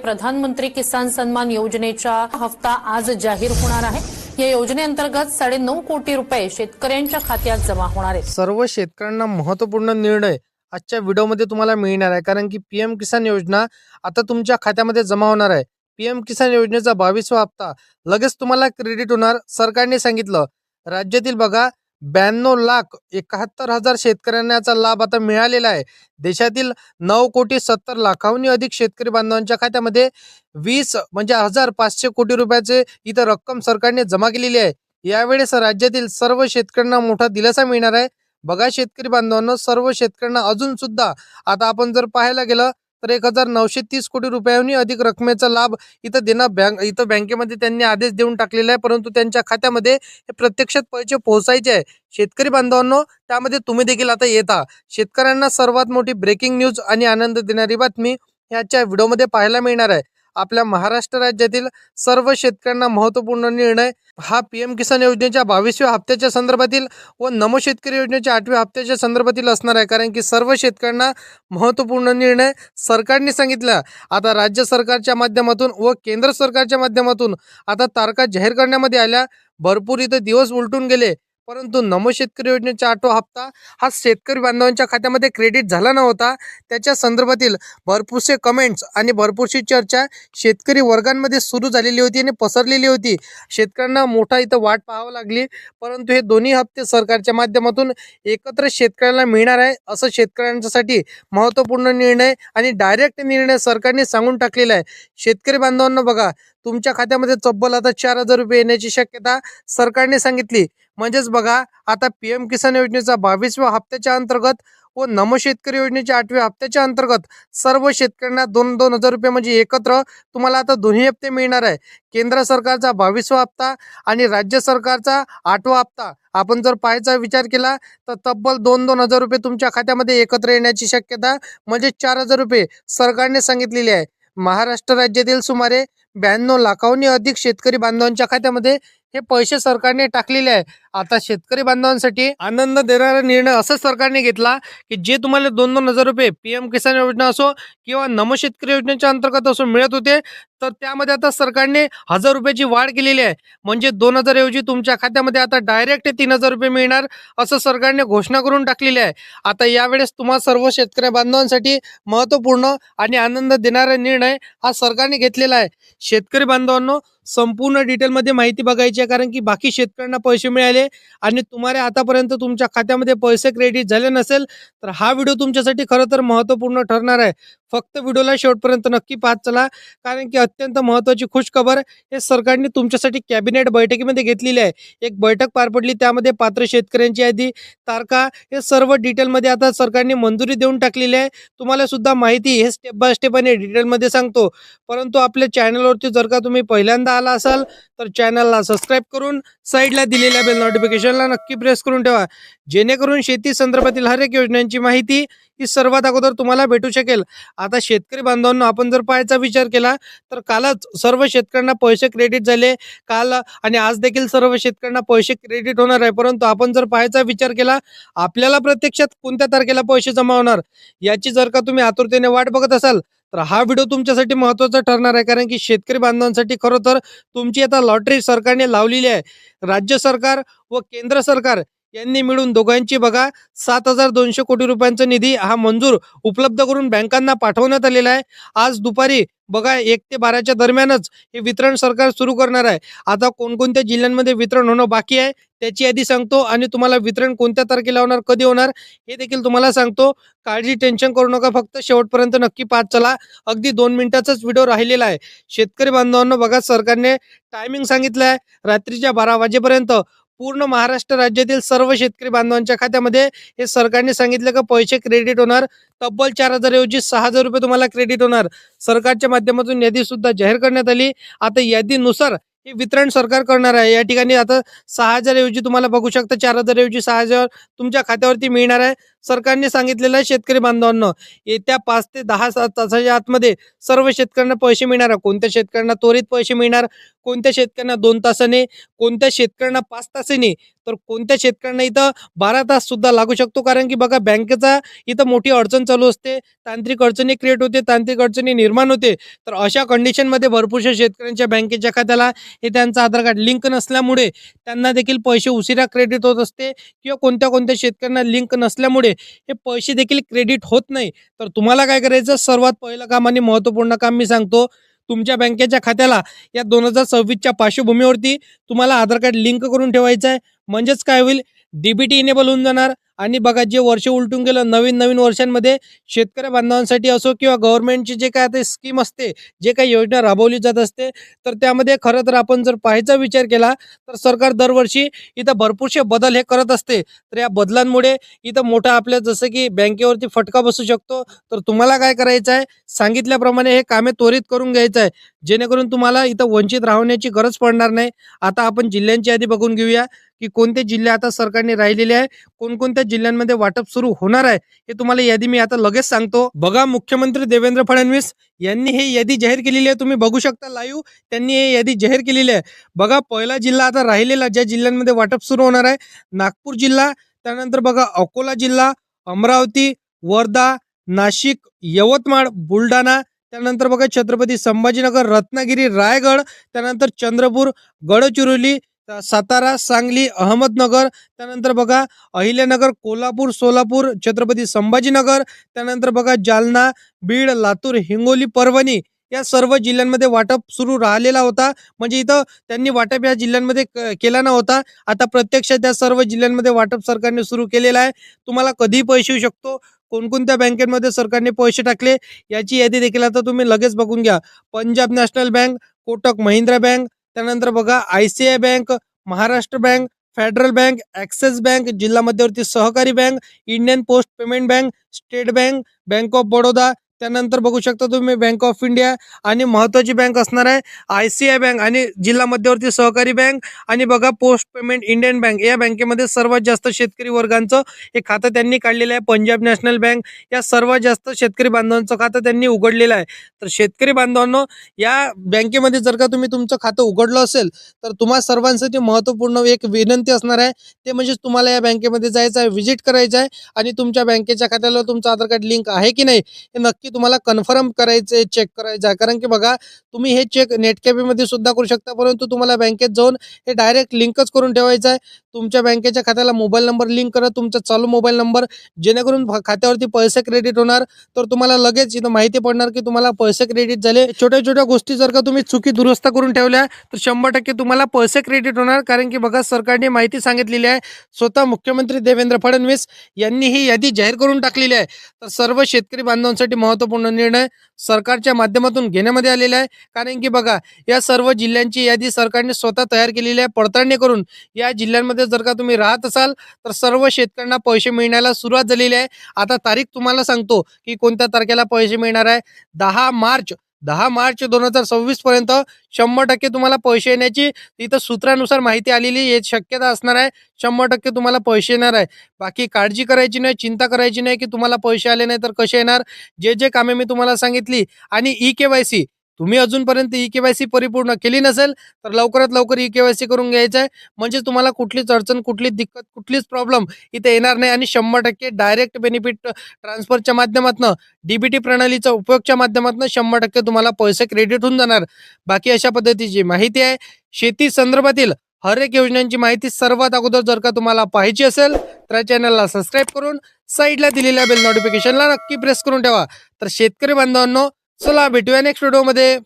प्रधानमंत्री किसान सन्मान योजनेचा हप्ता आज जाहीर होणार आहे। या योजनेअंतर्गत 9.5 कोटी रुपये शेतकऱ्यांच्या खात्यात जमा होणार आहेत। सर्व शेतकऱ्यांना महत्त्वपूर्ण निर्णय आजच्या व्हिडिओमध्ये तुम्हाला मिळणार आहे, कारण की पीएम किसान योजना आता तुमच्या खात्यामध्ये जमा होणार आहे। पीएम किसान योजनेचा 22वा हप्ता लगेच तुम्हाला क्रेडिट होणार। सरकारने सांगितलं राज्यातील बघा 92,71,000 शेतकऱ्यांना याचा लाभ आता मिळालेला आहे। देशातील 9,70,00,000हून अधिक शेतकरी बांधवांच्या खात्यामध्ये 20,500 कोटी रुपयाचे इथं रक्कम सरकारने जमा केलेली आहे। यावेळेस राज्यातील सर्व शेतकऱ्यांना मोठा दिलासा मिळणार आहे। बघा शेतकरी बांधवांनो, सर्व शेतकऱ्यांना अजून सुद्धा आता आपण जर पाहायला गेलं तर 1,930 कोटी रुपयांनी अधिक रकमेचा लाभ इथं बँकेमध्ये त्यांनी आदेश देऊन टाकलेला आहे, परंतु त्यांच्या खात्यामध्ये हे प्रत्यक्षात पैसे पोहोचायचे आहे। शेतकरी बांधवांनो, त्यामध्ये तुम्ही देखील आता येता। शेतकऱ्यांना सर्वात मोठी ब्रेकिंग न्यूज आणि आनंद देणारी बातमी याच्या व्हिडिओमध्ये पाहायला मिळणार आहे। आपल्या महाराष्ट्र राज्यातील सर्व शेतकऱ्यांना महत्त्वपूर्ण निर्णय हा पीएम किसान योजनेच्या 22व्या हप्त्याच्या संदर्भातील व नमो शेतकरी योजनेच्या 8व्या हप्त्याच्या संदर्भातील असणार आहे, कारण की सर्व शेतकऱ्यांना महत्त्वपूर्ण निर्णय सरकारने सांगितला। आता राज्य सरकारच्या माध्यमातून व केंद्र सरकारच्या माध्यमातून आता तारखा जाहीर करण्यामध्ये आल्या। भरपूर इथं दिवस उलटून गेले, परंतु नमो शेतकरी योजनेचा 8वा हप्ता हा शेतकरी बांधवांच्या खात्यामध्ये क्रेडिट झाला नव्हता। त्याच्या संदर्भातील भरपूरसे कमेंट्स आणि भरपूरशी चर्चा शेतकरी वर्गांमध्ये सुरू झालेली होती आणि पसरलेली होती। शेतकऱ्यांना मोठा इथं वाट पाहावी लागली, परंतु हे दोन्ही हप्ते सरकारच्या माध्यमातून एकत्र शेतकऱ्यांना मिळणार आहे। असं शेतकऱ्यांसाठी महत्त्वपूर्ण निर्णय आणि डायरेक्ट निर्णय सरकारने सांगून टाकलेला आहे। शेतकरी बांधवांना बघा, तुमच्या खात्यामध्ये तब्बल आता 4,000 रुपये येण्याची शक्यता सरकारने सांगितली। म्हणजेच बघा, आता पीएम किसान योजनेचा 22व्या हप्त्याच्या अंतर्गत व नमो शेतकरी योजनेच्या 8व्या हप्त्याच्या अंतर्गत सर्व शेतकऱ्यांना 2-2 हजार रुपये म्हणजे एकत्र तुम्हाला आता दोन्ही हप्ते मिळणार आहे। केंद्र सरकारचा 22वा हप्ता आणि राज्य सरकारचा 8वा हप्ता आपण जर पाहायचा विचार केला तर तब्बल 2-2 हजार रुपये तुमच्या खात्यामध्ये एकत्र येण्याची शक्यता म्हणजे 4,000 रुपये सरकारने सांगितलेली आहे। महाराष्ट्र राज्यातील सुमारे 92 लाखांहून अधिक शेतकरी बांधवांच्या खात्यामध्ये हे पैसे सरकारने टाकलेले आहे। आता शेतकरी बांधवांसाठी आनंद देणारा निर्णय असं सरकारने घेतला की जे तुम्हाला 2-2 हजार रुपये पीएम किसान योजना असो किंवा नमो शेतकरी योजनेच्या अंतर्गत असो मिळत होते, तर त्यामध्ये आता सरकारने 1,000 रुपयाची वाढ केलेली आहे। म्हणजे 2,000 ऐवजी तुमच्या खात्यामध्ये आता डायरेक्ट 3,000 रुपये मिळणार असं सरकारने घोषणा करून टाकलेली आहे। आता यावेळेस तुम्हा सर्व शेतकरी बांधवांसाठी महत्त्वपूर्ण आणि आनंद देणारा निर्णय हा सरकारने घेतलेला आहे। शेतकरी बांधवांनो, संपूर्ण डिटेलमध्ये माहिती बघायची आहे, कारण की बाकी शेतकऱ्यांना पैसे मिळाले आणि तुम्हाला आतापर्यंत तुमच्या खात्यामध्ये पैसे क्रेडिट झाले नसेल तर हा व्हिडिओ तुमच्यासाठी खरं तर महत्त्वपूर्ण ठरणार आहे। फक्त व्हिडिओला शेवटपर्यंत नक्की पाहत चला, कारण की अत्यंत महत्त्वाची खुशखबर हे सरकारने तुमच्यासाठी कॅबिनेट बैठकीमध्ये घेतलेली आहे। एक बैठक पार पडली, त्यामध्ये पात्र शेतकऱ्यांची यादी, तारखा हे सर्व डिटेलमध्ये आता सरकारने मंजुरी देऊन टाकलेली आहे। तुम्हाला सुद्धा माहिती हे स्टेप बाय स्टेप आणि डिटेलमध्ये सांगतो, परंतु आपल्या चॅनलवरती जर का तुम्ही पहिल्यांदा आला असाल तर चॅनलला सबस्क्राईब करून साईडला दिलेल्या बेल नोटिफिकेशनला नक्की प्रेस करून ठेवा, जेणेकरून शेती संदर्भातील हर एक योजनांची माहिती ही सर्वात अगोदर तुम्हाला भेटू शकेल। आता शेतकरी बांधवांना आपण जर पाहायचा विचार केला तर कालच सर्व शेतकऱ्यांना पैसे क्रेडिट झाले, काल आणि आज देखील सर्व शेतकऱ्यांना पैसे क्रेडिट होणार आहे। परंतु आपण जर पाहायचा विचार केला आपल्याला प्रत्यक्षात कोणत्या तारखेला पैसे जमा होणार याची जर का तुम्ही आतुरतेने वाट बघत असाल तर हा व्हिडिओ तुमच्यासाठी महत्त्वाचा ठरणार आहे, कारण की शेतकरी बांधवांसाठी खरं तर तुमची आता लॉटरी सरकारने लावलेली आहे। राज्य सरकार व केंद्र सरकार यांनी मिळून दोघांची बघा 7,200 कोटी रुपयांचा निधी हा मंजूर उपलब्ध करून बँकांना पाठवण्यात आलेला आहे। आज दुपारी बघा 1 ते 12च्या दरम्यानच हे वितरण सरकार सुरू करणार आहे। आता कोणकोणत्या जिल्ह्यांमध्ये वितरण होणं बाकी आहे त्याची यादी सांगतो आणि तुम्हाला वितरण कोणत्या तारखेला होणार, कधी होणार हे देखील तुम्हाला सांगतो। काळजी टेन्शन करू नका, फक्त शेवटपर्यंत नक्की पाहत चला। अगदी 2 मिनिटाचाच व्हिडिओ राहिलेला आहे। शेतकरी बांधवांनो, बघा सरकारने टायमिंग सांगितलं आहे रात्रीच्या 12 वाजेपर्यंत पूर्ण महाराष्ट्र राज्यातील सर्व शेतकरी बांधवांच्या खात्यामध्ये हे सरकारने सांगितलं का पैसे क्रेडिट होणार। तब्बल 4,000 ऐवजी 6,000 रुपये तुम्हाला क्रेडिट होणार। सरकारच्या माध्यमातून यादी सुद्धा जाहीर करण्यात आली। आता यादीनुसार हे वितरण सरकार करणार आहे। या ठिकाणी आता 6,000 ऐवजी तुम्हाला बघू शकता 4,000 ऐवजी 6,000 तुमच्या खात्यावरती मिळणार आहे। सरकारने सांगितलेलं आहे शेतकरी बांधवांनो, येत्या 5 ते 10 तासाच्या आतमध्ये सर्व शेतकऱ्यांना पैसे मिळणार आहे. कोणत्या शेतकऱ्यांना त्वरित पैसे मिळणार, कोणत्या शेतकऱ्यांना 2 तासाने, कोणत्या शेतकऱ्यांना 5 तासाने, तर कोणत्या शेतकऱ्यांना इथं 12 तास सुद्धा लागू शकतो. कारण की बघा बँकेचा इथं मोठी अडचण चालू असते, तांत्रिक अडचणी क्रिएट होते, तांत्रिक अडचणी निर्माण होते. तर अशा कंडिशनमध्ये भरपूरशा शेतकऱ्यांच्या बँकेच्या खात्याला हे त्यांचं आधार कार्ड लिंक नसल्यामुळे त्यांना देखील पैसे उशिरा क्रेडिट होत असते किंवा कोणत्या शेतकऱ्यांना लिंक नसल्यामुळे हे पैसे देखील क्रेडिट होत नाही. तर तुम्हाला काय करायचं, सर्वात पहिलं काम आणि महत्त्वपूर्ण काम मी सांगतो, तुमच्या बँकेच्या खात्याला या 2026च्या पार्श्वभूमीवरती तुम्हाला आधार कार्ड लिंक करून ठेवायचं आहे. म्हणजेच काय होईल, डीबीटी इनेबल होऊन जाणार. आणि बघा जे वर्ष उलटून गेलं, नवीन वर्षांमध्ये शेतकरी बांधवांसाठी असो किंवा गव्हर्नमेंटची जे काय ते स्कीम असते, जे काही योजना राबवली जात असते, तर त्यामध्ये खरं तर आपण जर पाहायचा विचार केला तर सरकार दरवर्षी इथं भरपूरसे बदल हे करत असते. तर या बदलांमुळे इथं मोठा आपल्या जसं की बँकेवरती फटका बसू शकतो. तर तुम्हाला काय करायचं आहे, सांगितल्याप्रमाणे हे कामे त्वरित करून घ्यायचं आहे, जेणेकरून तुम्हाला इथं वंचित राहण्याची गरज पडणार नाही. आता आपण जिल्ह्यांची यादी बघून घेऊया की कोणते जिल्हे आता सरकारने राहिलेले आहे, कोणकोणत्या जिल्ह्यांमध्ये वाटप सुरू होणार आहे, हे तुम्हाला यादी मी आता लगेच सांगतो. बघा, मुख्यमंत्री देवेंद्र फडणवीस यांनी हे यादी जाहीर केलेली आहे. तुम्ही बघू शकता लाईव्ह, त्यांनी हे यादी जाहीर केलेली आहे. बघा, पहिला जिल्हा आता राहिलेला ज्या जिल्ह्यांमध्ये वाटप सुरू होणार आहे, नागपूर जिल्हा, त्यानंतर बघा अकोला जिल्हा, अमरावती, वर्धा, नाशिक, यवतमाळ, बुलढाणा, त्यानंतर बघा छत्रपती संभाजीनगर, रत्नागिरी, रायगड, त्यानंतर चंद्रपूर, गडचिरोली, सातारा, सांगली, अहमदनगर, त्यानंतर बघा अहिल्यानगर, कोल्हापूर, सोलापूर, छत्रपती संभाजीनगर, त्यानंतर बघा जालना, बीड, लातूर, हिंगोली, परभणी, या सर्व जिल्ह्यांमध्ये वाटप सुरू राहिलेला होता. म्हणजे इथं त्यांनी वाटप या जिल्ह्यांमध्ये केला नव्हता. आता प्रत्यक्षात या सर्व जिल्ह्यांमध्ये वाटप सरकारने सुरू केलेलं आहे. तुम्हाला कधीही पैसे येऊ शकतो. कोणकोणत्या बँकेमध्ये सरकारने पैसे टाकले याची यादी देखील आता तुम्ही लगेच बघून घ्या. Punjab national bank, Kotak Mahindra bank, त्यानंतर बघा ICICI bank, Maharashtra bank, federal bank, axis bank, जिल्हा मध्यवर्ती सहकारी bank, Indian post payment bank, state bank, bank of Baroda, त्यानंतर बघू शकता तुम्ही बँक ऑफ इंडिया, आणि महत्त्वाची बँक असणार आहे ICICI बँक आणि जिल्हा मध्यवर्ती सहकारी बँक, आणि बघा पोस्ट पेमेंट इंडियन बँक. या बँकेमध्ये सर्वात जास्त शेतकरी वर्गांचं हे खातं त्यांनी काढलेलं आहे. पंजाब नॅशनल बँक या सर्वात जास्त शेतकरी बांधवांचं खातं त्यांनी उघडलेलं आहे. तर शेतकरी बांधवांनो, या बँकेमध्ये जर का तुम्ही तुमचं खातं उघडलं असेल तर तुम्हा सर्वांसाठी महत्त्वपूर्ण एक विनंती असणार आहे, ते म्हणजे तुम्हाला या बँकेमध्ये जायचं आहे, व्हिजिट करायचं आहे, आणि तुमच्या बँकेच्या खात्याला तुमचं आधार कार्ड लिंक आहे की नाही हे नक्की तुम्हाला कन्फर्म करायचं आहे, चेक करायचं आहे. कारण की बघा, तुम्ही हे चेक नेट कॅफेमध्ये सुद्धा करू शकता, परंतु तुम्हाला बँकेत जाऊन हे डायरेक्ट लिंकच करून ठेवायचं आहे. तुमच्या बँकेच्या खात्याला मोबाईल नंबर लिंक करा, तुमचा चालू मोबाईल नंबर, जेणेकरून खात्यावरती पैसे क्रेडिट होणार. तर तुम्हाला लगेच इथं माहिती पडणार की तुम्हाला पैसे क्रेडिट झाले. छोट्या गोष्टी जर का तुम्ही चुकी दुरुस्त करून ठेवल्या तर 100% तुम्हाला पैसे क्रेडिट होणार. कारण की बघा, सरकारने माहिती सांगितलेली आहे, स्वतः मुख्यमंत्री देवेंद्र फडणवीस यांनी ही यादी जाहीर करून टाकलेली आहे. तर सर्व शेतकरी बांधवांसाठी महत्त्वपूर्ण निर्णय सरकारच्या माध्यमातून घेण्यामध्ये आलेला आहे. कारण की बघा, या सर्व जिल्ह्यांची यादी सरकारने स्वतः तयार केलेली आहे. पडताळणी करून या जिल्ह्यांमध्ये जर का तुम्ही राहत असाल तर सर्व शेतकऱ्यांना पैसे मिळण्याला सुरुवात झालेली आहे. आता तारीख तुम्हाला सांगतो की कोणत्या तारखेला पैसे मिळणार आहे. 10 मार्च 2026 पर्यंत 100% तुम्हाला पैसे येण्याची इथं सूत्रानुसार माहिती आलेली आहे. शक्यता असणार आहे 100% तुम्हाला पैसे येणार आहे. बाकी काळजी करायची नाही, चिंता करायची नाही की तुम्हाला पैसे आले नाही तर कसे येणार. जे कामे मी तुम्हाला सांगितली, आणि EKYC तुम्ही अजूनपर्यंत EKYC परिपूर्ण केली नसेल तर लवकरात लवकर EKYC करून घ्यायचं आहे. म्हणजे तुम्हाला कुठलीच अडचण, कुठलीच दिक्कत, कुठलीच प्रॉब्लेम इथे येणार नाही, आणि 100% डायरेक्ट बेनिफिट ट्रान्सफरच्या माध्यमातून, डीबीटी प्रणालीचा उपयोगच्या माध्यमातून 100% तुम्हाला पैसे क्रेडिट होऊन जाणार. बाकी अशा पद्धतीची माहिती आहे. शेती संदर्भातील हर एक योजनांची माहिती सर्वात अगोदर जर का तुम्हाला पाहिजे असेल तर चॅनलला सबस्क्राईब करून साईडला दिलेल्या बेल नोटिफिकेशनला नक्की प्रेस करून ठेवा. तर शेतकरी बांधवांनो, चला भेटूया नेक्स्ट व्हिडिओमध्ये.